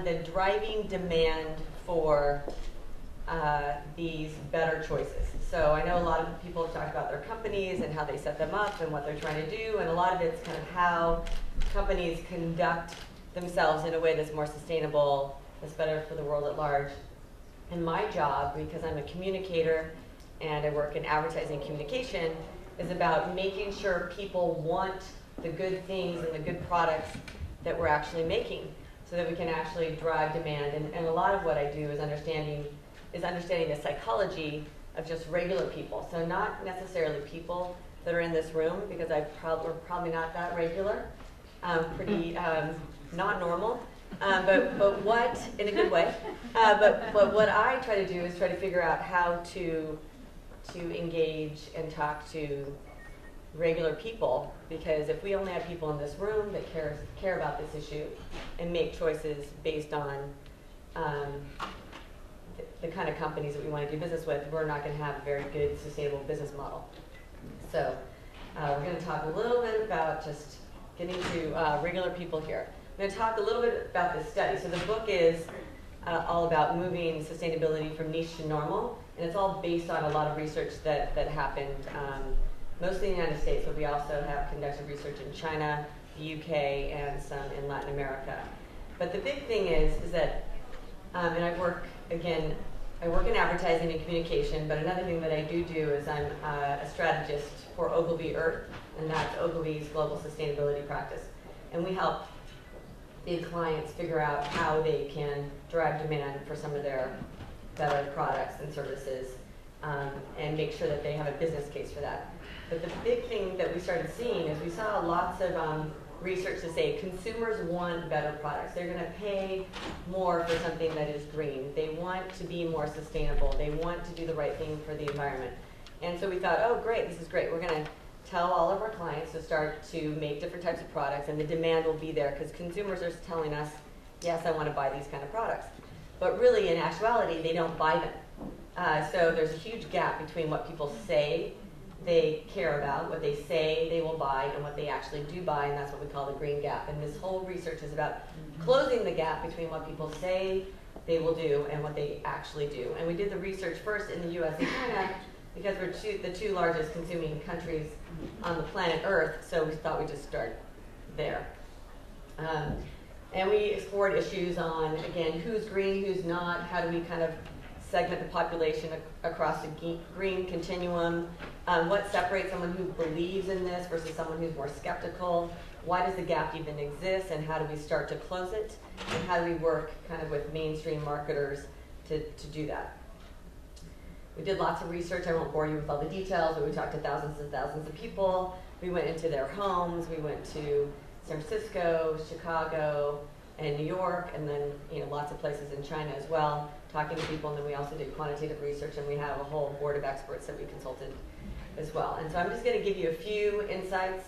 the driving demand for these better choices. So I know a lot of people have talked about their companies and how they set them up and what they're trying to do, and a lot of it's kind of how companies conduct themselves in a way that's more sustainable, that's better for the world at large. And my job, because I'm a communicator and I work in advertising communication, is about making sure people want the good things and the good products that we're actually making so that we can actually drive demand. And a lot of what I do is understanding the psychology of just regular people. So not necessarily people that are in this room, because we're probably not that regular, pretty not normal. But what, in a good way, but what I try to do is try to figure out how to engage and talk to regular people, because if we only have people in this room that care about this issue and make choices based on the kind of companies that we want to do business with, we're not going to have a very good sustainable business model. So we're going to talk a little bit about just getting to regular people here. I'm going to talk a little bit about this study. So the book is all about moving sustainability from niche to normal, and it's all based on a lot of research that happened mostly in the United States, but we also have conducted research in China, the UK, and some in Latin America. But the big thing is that, and I work in advertising and communication, but another thing that I do is I'm a strategist for Ogilvy Earth, and that's Ogilvy's global sustainability practice. And we help big clients figure out how they can drive demand for some of their better products and services, and make sure that they have a business case for that. But the big thing that we started seeing is we saw lots of research to say consumers want better products. They're going to pay more for something that is green. They want to be more sustainable. They want to do the right thing for the environment. And so we thought, oh great, this is great. We're going to tell all of our clients to start to make different types of products, and the demand will be there because consumers are telling us, yes, I want to buy these kind of products. But really, in actuality, they don't buy them. So there's a huge gap between what people say they care about, what they say they will buy, and what they actually do buy, and that's what we call the green gap. And this whole research is about closing the gap between what people say they will do and what they actually do. And we did the research first in the US and China because we're the two largest consuming countries on the planet Earth, so we thought we'd just start there. And we explored issues on, again, who's green, who's not, how do we kind of segment the population across the green continuum, what separates someone who believes in this versus someone who's more skeptical, why does the gap even exist, and how do we start to close it, and how do we work kind of with mainstream marketers to do that. We did lots of research. I won't bore you with all the details, but we talked to thousands and thousands of people. We went into their homes. We went to San Francisco, Chicago, and New York, and then lots of places in China as well, talking to people. And then we also did quantitative research, and we have a whole board of experts that we consulted as well. And so I'm just going to give you a few insights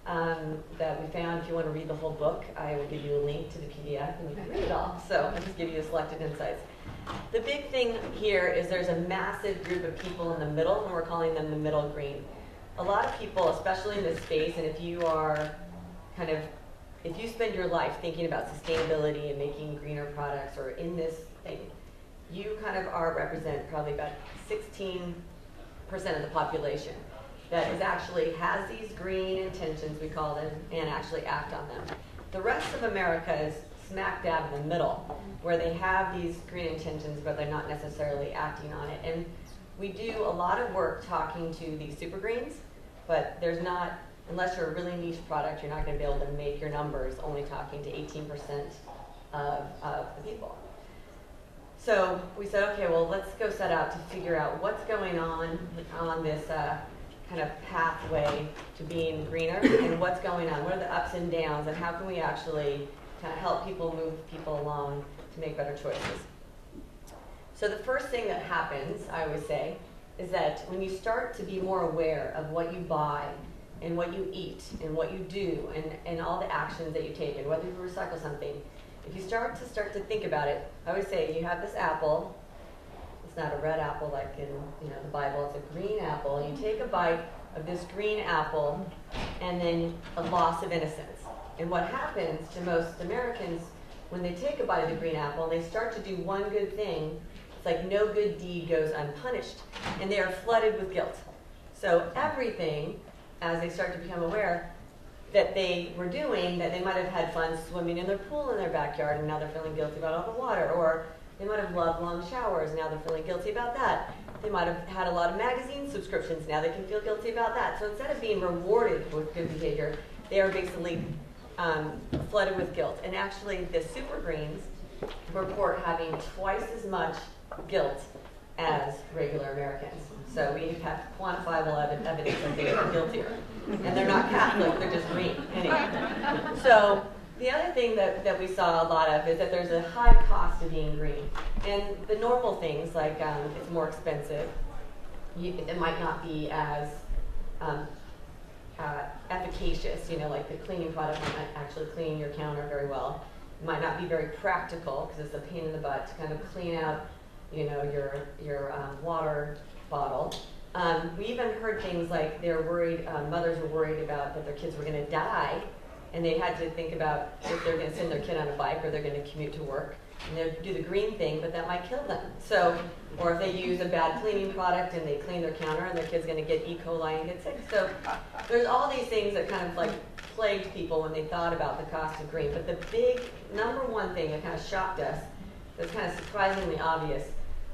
that we found. If you want to read the whole book, I will give you a link to the PDF, and you can read it all. So I'll just give you selected insights. The big thing here is there's a massive group of people in the middle, and we're calling them the middle green. A lot of people, especially in this space, and if you spend your life thinking about sustainability and making greener products, or in this thing, you kind of represent probably about 16% of the population that has these green intentions, we call them, and actually act on them. The rest of America is smack dab in the middle, where they have these green intentions, but they're not necessarily acting on it. And we do a lot of work talking to these super greens, but there's not, unless you're a really niche product, you're not going to be able to make your numbers only talking to 18% of the people. So we said, okay, well, let's go set out to figure out what's going on this kind of pathway to being greener, and what's going on, what are the ups and downs, and how can we actually kind of help people move people along to make better choices. So the first thing that happens, I always say, is that when you start to be more aware of what you buy and what you eat and what you do and all the actions that you take and whether you recycle something, if you start to think about it, I always say you have this apple. It's not a red apple like in the Bible. It's a green apple. You take a bite of this green apple, and then a loss of innocence. And what happens to most Americans when they take a bite of the green apple and they start to do one good thing, it's like no good deed goes unpunished, and they are flooded with guilt. So everything, as they start to become aware that they were doing, that they might have had fun swimming in their pool in their backyard, and now they're feeling guilty about all the water, or they might have loved long showers, and now they're feeling guilty about that. They might have had a lot of magazine subscriptions, now they can feel guilty about that. So instead of being rewarded with good behavior, they are basically flooded with guilt. And actually, the super greens report having twice as much guilt as regular Americans. So we have quantifiable evidence that they are guiltier. And they're not Catholic, they're just green. Anyway. So the other thing that we saw a lot of is that there's a high cost of being green. And the normal things, like it's more expensive, it might not be as efficacious, like the cleaning product might not actually clean your counter very well. It might not be very practical because it's a pain in the butt to kind of clean out, your water bottle. We even heard things like they're worried, mothers were worried about that their kids were going to die, and they had to think about if they're going to send their kid on a bike or they're going to commute to work. And they do the green thing, but that might kill them. So, or if they use a bad cleaning product and they clean their counter and their kid's going to get E. coli and get sick. So there's all these things that kind of like plagued people when they thought about the cost of green. But the big number one thing that kind of shocked us, that's kind of surprisingly obvious,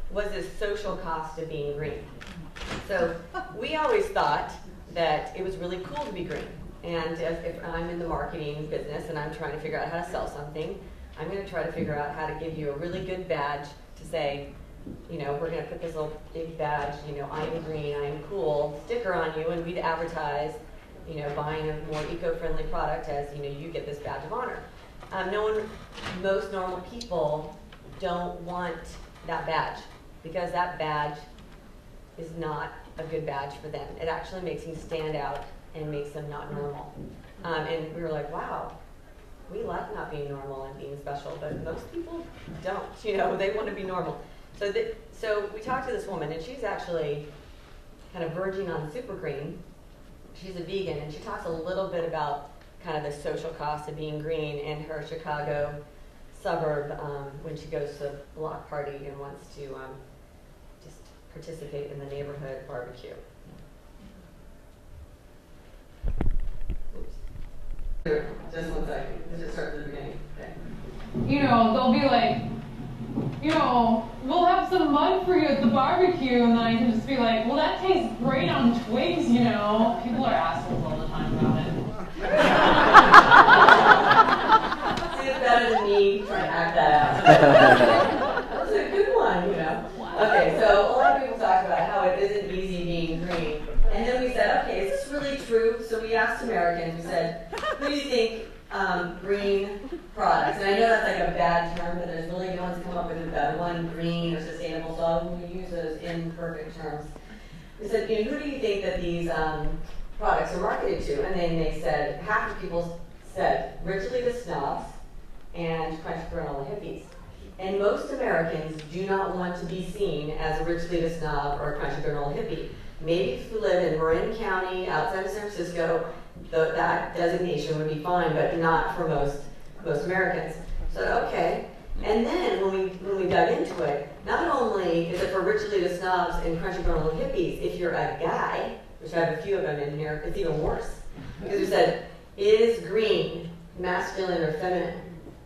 was this social cost of being green. So we always thought that it was really cool to be green. And if I'm in the marketing business and I'm trying to figure out how to sell something, I'm going to try to figure out how to give you a really good badge to say, we're going to put this little big badge, I'm green, I'm cool sticker on you, and we'd advertise, buying a more eco-friendly product as, you get this badge of honor. Most normal people don't want that badge because that badge is not a good badge for them. It actually makes them stand out and makes them not normal. And we were like, wow. We like not being normal and being special, but most people don't. They want to be normal. So we talked to this woman, and she's actually kind of verging on super green. She's a vegan, and she talks a little bit about kind of the social cost of being green in her Chicago suburb when she goes to a block party and wants to just participate in the neighborhood barbecue. Just one second. Let's just start from the beginning. Okay. They'll be like, we'll have some mud for you at the barbecue, and then I can just be like, well, that tastes great on twigs, People are assholes all the time about it. See, it's better than me trying to act that out. That was a good one, Okay, so a lot of people talk about how it isn't easy being green. And then we said, okay, is this really true? So we asked Americans, we said, who do you think green products? And I know that's like a bad term, but there's really no one's come up with a better one, green or sustainable, so we use those imperfect terms. We said, who do you think that these products are marketed to? And then they said, half of people said richly to snobs and crunchy granola hippies. And most Americans do not want to be seen as a richly to snob or a crunchy granola hippie. Maybe if you live in Marin County, outside of San Francisco, that designation would be fine, but not for most Americans. So, okay. And then when we dug into it, not only is it for richly to snobs and crunchy granola hippies, if you're a guy, which I have a few of them in here, it's even worse. Because we said, is green masculine or feminine?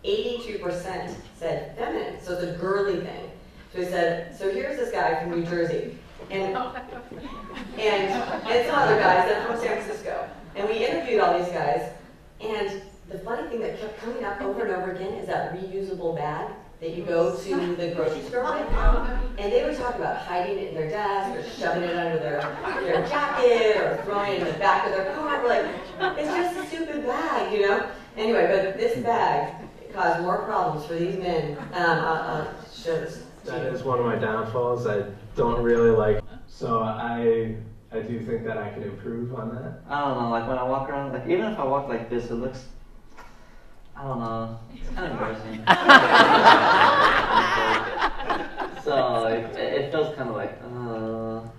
82% said feminine, so it's a girly thing. So we said, so here's this guy from New Jersey. And some other guys that are from San Francisco. And we interviewed all these guys, and the funny thing that kept coming up over and over again is that reusable bag that you go to the grocery store with. And they would talk about hiding it in their desk or shoving it under their jacket or throwing it in the back of their car. We're like, it's just a stupid bag, Anyway, but this bag caused more problems for these men. Show this. That is one of my downfalls. I don't really like. So I do think that I can improve on that. I don't know, like when I walk around, like even if I walk like this, it looks, I don't know, it's kind of embarrassing. So it feels kind of like, And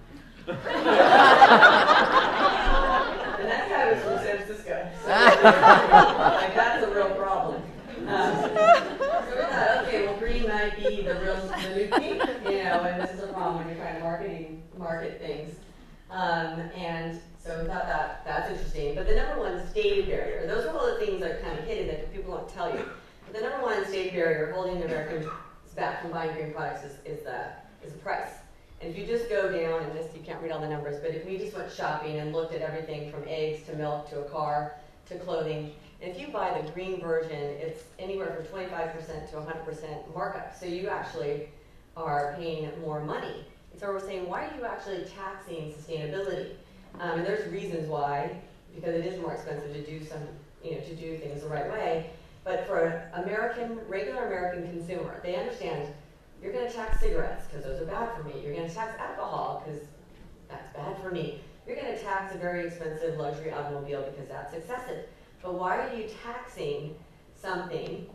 that guy was from San Francisco. So, like, that's a real problem. So And so we thought that's interesting. But the number one stated barrier, those are all the things that are kind of hidden that people don't tell you. But the number one stated barrier holding Americans back from buying green products is the price. And if you just go down, and this, you can't read all the numbers, but if we just went shopping and looked at everything from eggs to milk to a car to clothing, and if you buy the green version, it's anywhere from 25% to 100% markup. So you actually are paying more money. And so we're saying, why are you actually taxing sustainability? And there's reasons why, because it is more expensive to do to do things the right way. But for an regular American consumer, they understand you're going to tax cigarettes because those are bad for me. You're going to tax alcohol because that's bad for me. You're going to tax a very expensive luxury automobile because that's excessive. But why are you taxing something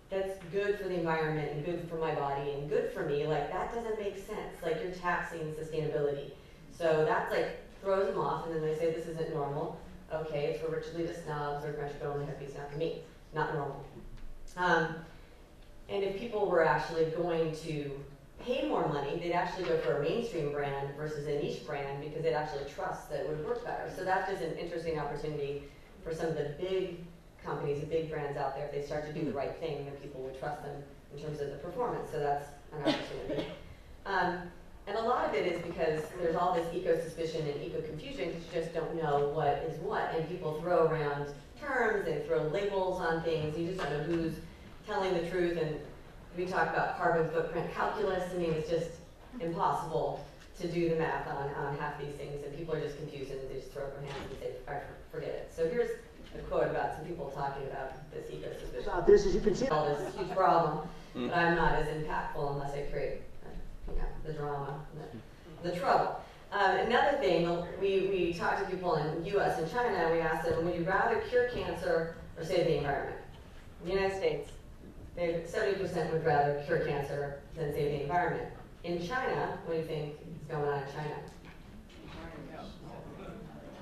that's good for the environment and good for my body and good for me? Like, that doesn't make sense. Like, you're taxing sustainability. So that's like throws them off, and then they say this isn't normal. Okay, it's for rich elitist snobs or French go and hippies, not for me. Not normal. And if people were actually going to pay more money, they'd actually go for a mainstream brand versus a niche brand because they'd actually trust that it would work better. So that is an interesting opportunity for some of the big companies, the big brands out there. If they start to do the right thing, then people would trust them in terms of the performance. So that's an opportunity. And a lot of it is because there's all this eco-suspicion and eco-confusion because you just don't know what is what. And people throw around terms, they throw labels on things. You just don't know who's telling the truth. And we talk about carbon footprint calculus. I mean, it's just impossible to do the math on half these things. And people are just confused and they just throw up their hands and say, forget it. So here's a quote about some people talking about this eco-suspicion. This, as you can see, All this huge problem, but I'm not as impactful unless I create the drama, the trouble. Another thing, we talk to people in the U.S. and China, and we ask them, would you rather cure cancer or save the environment? In the United States, 70% would rather cure cancer than save the environment. In China, what do you think is going on in China?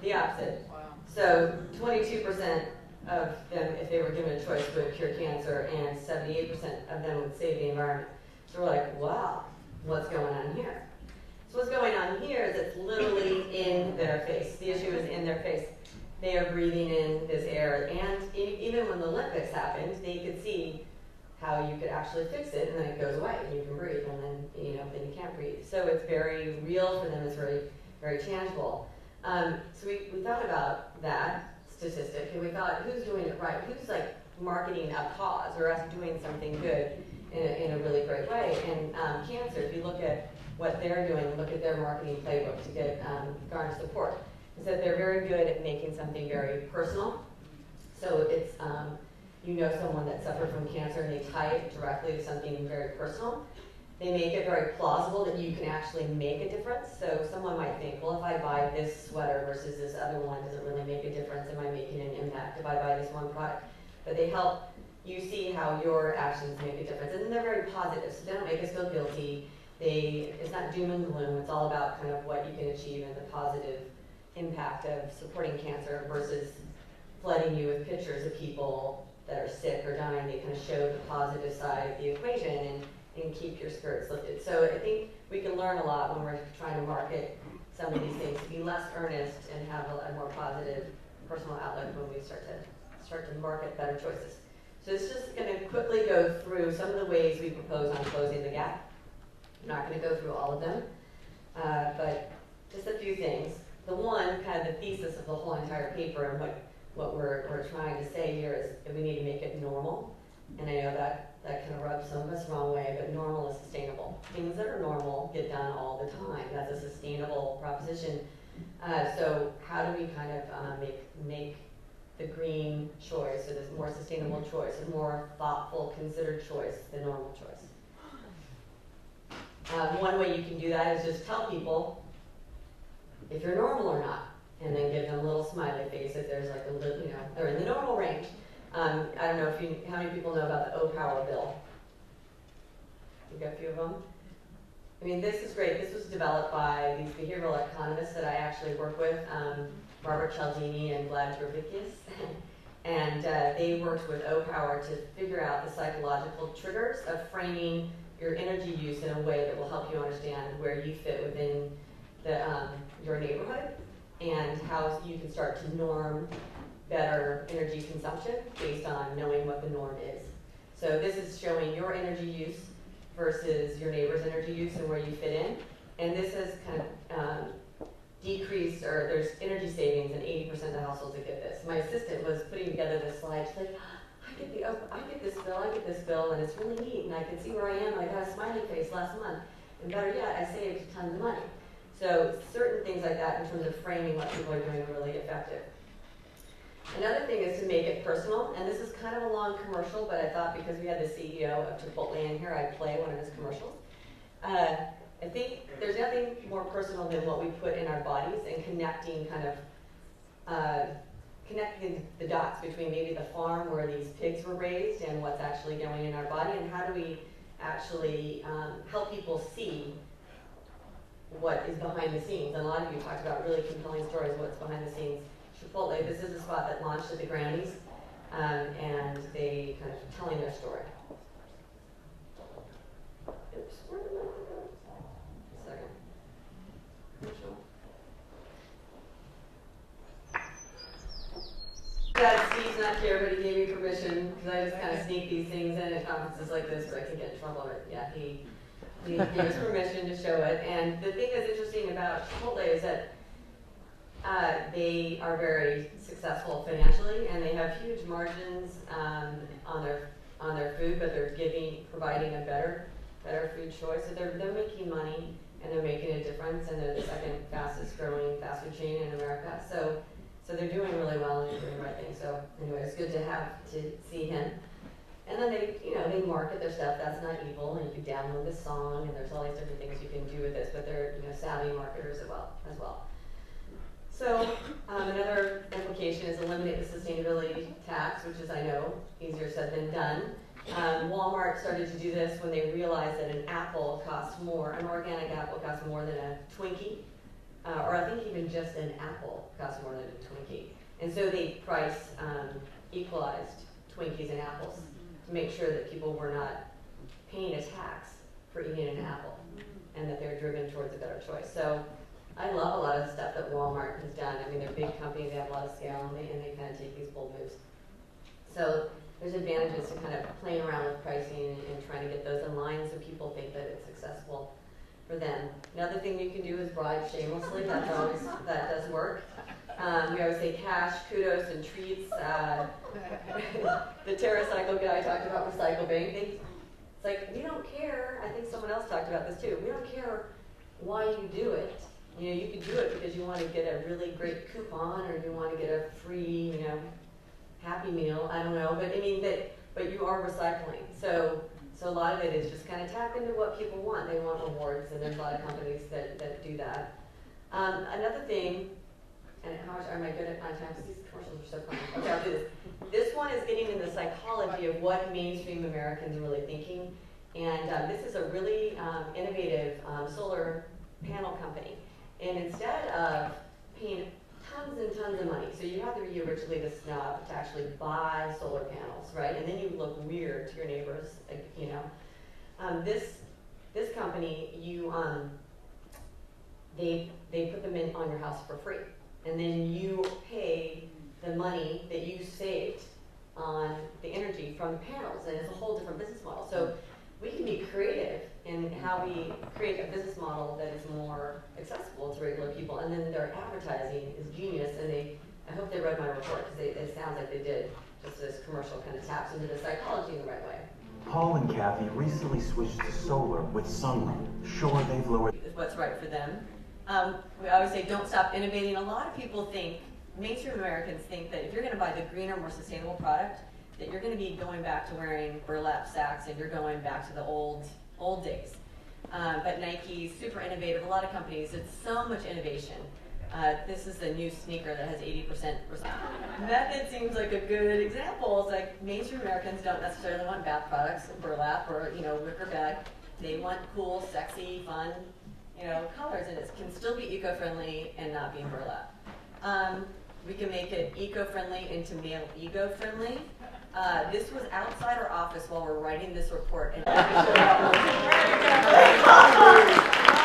The opposite. So 22% of them, if they were given a choice, would cure cancer, and 78% of them would save the environment. So we're like, wow, what's going on here? So what's going on here is it's literally in their face. The issue is in their face. They are breathing in this air, and even when the Olympics happened, they could see how you could actually fix it, and then it goes away, and you can breathe, and then then you can't breathe. So it's very real for them. It's very, very tangible. So we thought about that statistic, and we thought, who's doing it right? Who's like marketing a cause or us doing something good in a really great way? And cancer, if you look at what they're doing, look at their marketing playbook to get garner support, is that they're very good at making something very personal. So it's someone that suffered from cancer and they tie it directly to something very personal. They make it very plausible that you can actually make a difference. So someone might think, well, if I buy this sweater versus this other one, does it really make a difference? Am I making an impact if I buy this one product? But they help you see how your actions make a difference. And they're very positive, so they don't make us feel guilty. It's not doom and gloom. It's all about kind of what you can achieve and the positive impact of supporting cancer versus flooding you with pictures of people that are sick or dying. They kind of show the positive side of the equation and keep your spirits lifted. So I think we can learn a lot when we're trying to market some of these things, to be less earnest and have a more positive personal outlook when we start to market better choices. So it's just going to quickly go through some of the ways we propose on closing the gap. I'm not going to go through all of them, but just a few things. The one, kind of the thesis of the whole entire paper and what we're trying to say here is that we need to make it normal. And I know that kind of rubs some of us the wrong way, but normal is sustainable. Things that are normal get done all the time. That's a sustainable proposition. So how do we kind of make the green choice, or this more sustainable choice, a more thoughtful, considered choice, the normal choice? One way you can do that is just tell people if you're normal or not, and then give them a little smiley face if there's like a little, they're in the normal range. I don't know how many people know about the O-Power bill. You've got a few of them. I mean, this is great. This was developed by these behavioral economists that I actually work with, Barbara Cialdini and Vlad Gervicius. And they worked with O-Power to figure out the psychological triggers of framing your energy use in a way that will help you understand where you fit within your neighborhood and how you can start to norm better energy consumption based on knowing what the norm is. So this is showing your energy use versus your neighbor's energy use and where you fit in. And this has kind of decreased, or there's energy savings in 80% of the households that get this. My assistant was putting together this slide. She's like, I get this bill, and it's really neat, and I can see where I am. I got a smiley face last month, and better yet, I saved tons of money. So certain things like that in terms of framing what people are doing are really effective. Another thing is to make it personal, and this is kind of a long commercial, but I thought because we had the CEO of Chipotle in here, I'd play one of his commercials. I think there's nothing more personal than what we put in our bodies and connecting connecting the dots between maybe the farm where these pigs were raised and what's actually going in our body, and how do we actually help people see what is behind the scenes. And a lot of you talked about really compelling stories of what's behind the scenes. Chipotle, this is a spot that launched at the Grammys, and they kind of telling their story. Oops, where did I go? A second. Steve's not here, but he gave me permission, because I just kind of sneak these things in at conferences like this so I can get in trouble. But yeah, he gave us permission to show it. And the thing that's interesting about Chipotle is that they are very successful financially, and they have huge margins on their food, but they're providing a better food choice. So they're making money, and they're making a difference, and they're the second fastest growing fast food chain in America. So they're doing really well, and they're doing the right thing. So anyway, it's good to see him. And then they market their stuff. That's not evil, and you can download this song, and there's all these different things you can do with this. But they're savvy marketers as well. So another implication is eliminate the sustainability tax, which is, I know, easier said than done. Walmart started to do this when they realized that an organic apple costs more than a Twinkie, or I think even just an apple costs more than a Twinkie. And so they equalized Twinkies and apples to make sure that people were not paying a tax for eating an apple, and that they're driven towards a better choice. So I love a lot of the stuff that Walmart has done. I mean, they're a big company, they have a lot of scale, and they kind of take these bold moves. So there's advantages to kind of playing around with pricing and trying to get those in line so people think that it's accessible for them. Another thing you can do is bribe shamelessly. That does work. We always say cash, kudos, and treats. The TerraCycle guy talked about Recycle Bank. It's like, we don't care. I think someone else talked about this too. We don't care why you do it. You could do it because you want to get a really great coupon, or you want to get a free, Happy Meal. I don't know, but you are recycling. So a lot of it is just kind of tap into what people want. They want rewards, and there's a lot of companies that do that. Another thing, and how much am I good at on time? Because these commercials are so funny. Okay, I'll do this. This one is getting into the psychology of what mainstream Americans are really thinking. And this is a really innovative solar panel company. And instead of paying tons and tons of money, so you have to be originally the snob to actually buy solar panels, right? And then you look weird to your neighbors, This company, they put them in on your house for free, and then you pay the money that you saved on the energy from the panels, and it's a whole different business model. So we can be creative in how we create a business model that is more accessible to regular people, and then their advertising is genius, and I hope they read my report, because it sounds like they did. Just this commercial kind of taps into the psychology in the right way. Paul and Kathy recently switched to solar with Sunlight. Sure, they've lowered... What's right for them. We always say don't stop innovating. A lot of people think, mainstream Americans think that if you're going to buy the greener, more sustainable product, that you're going to be going back to wearing burlap sacks, and you're going back to the old days. But Nike's super innovative. A lot of companies, it's so much innovation. This is the new sneaker that has 80% recycled. Method seems like a good example. It's like mainstream Americans don't necessarily want bath products, burlap, or wicker bag. They want cool, sexy, fun, colors, and it can still be eco-friendly and not be in burlap. We can make it eco-friendly into male ego-friendly. This was outside our office while we're writing this report. And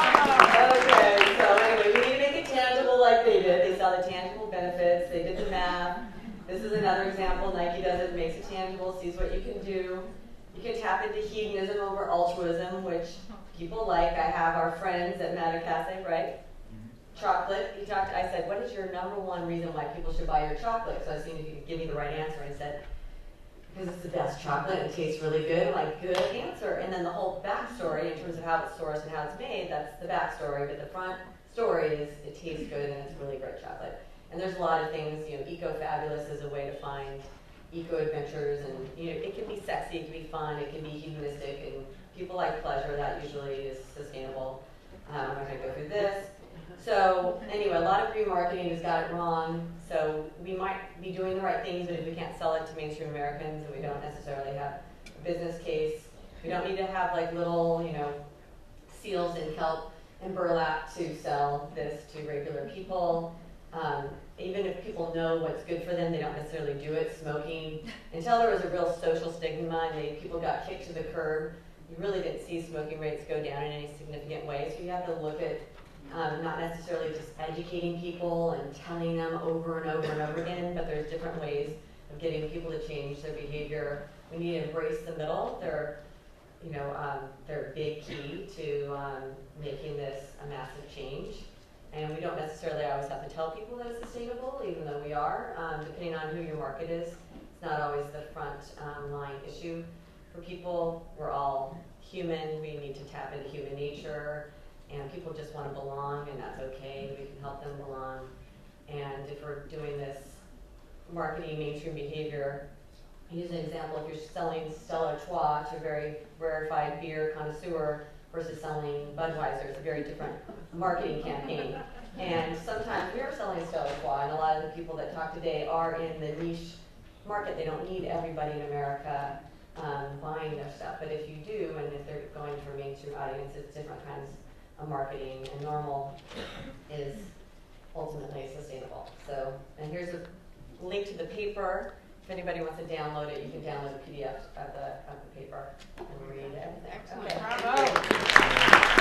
Okay, so anyway, we need to make it tangible like they did. They saw the tangible benefits. They did the math. This is another example. Nike does it, makes it tangible, sees what you can do. You can tap into hedonism over altruism, which people like. I have our friends at Mather Cafe, right? Chocolate. I said, what is your number one reason why people should buy your chocolate? So I was seeing if you could give me the right answer. And he said, because it's the best chocolate, it tastes really good. I'm like, good answer. And then the whole backstory in terms of how it's sourced and how it's made, that's the backstory. But the front story is it tastes good and it's really great chocolate. And there's a lot of things, eco-fabulous is a way to find eco-adventures. And, it can be sexy, it can be fun, it can be hedonistic. And people like pleasure, that usually is sustainable. I'm not going to go through this. So anyway, a lot of free marketing has got it wrong. So we might be doing the right things, but if we can't sell it to mainstream Americans and we don't necessarily have a business case, we don't need to have like little, seals in kelp and burlap to sell this to regular people. Even if people know what's good for them, they don't necessarily do it. Smoking, until there was a real social stigma and people got kicked to the curb, you really didn't see smoking rates go down in any significant way. So you have to look at not necessarily just educating people and telling them over and over and over again, but there's different ways of getting people to change their behavior. We need to embrace the middle. They're a big key to making this a massive change. And we don't necessarily always have to tell people that it's sustainable, even though we are. Depending on who your market is, it's not always the front line issue. For people, we're all human. We need to tap into human nature. And people just want to belong, and that's okay. We can help them belong. And if we're doing this marketing mainstream behavior, use an example, if you're selling Stella Artois to a very rarefied beer connoisseur versus selling Budweiser, it's a very different marketing campaign. And sometimes we are selling Stella Artois, and a lot of the people that talk today are in the niche market. They don't need everybody in America buying their stuff. But if you do, and if they're going for a mainstream audience, it's different kinds of marketing, and normal is ultimately sustainable. So, and here's a link to the paper. If anybody wants to download it, you can download the PDF of the paper and read everything. Excellent. Okay. Bravo.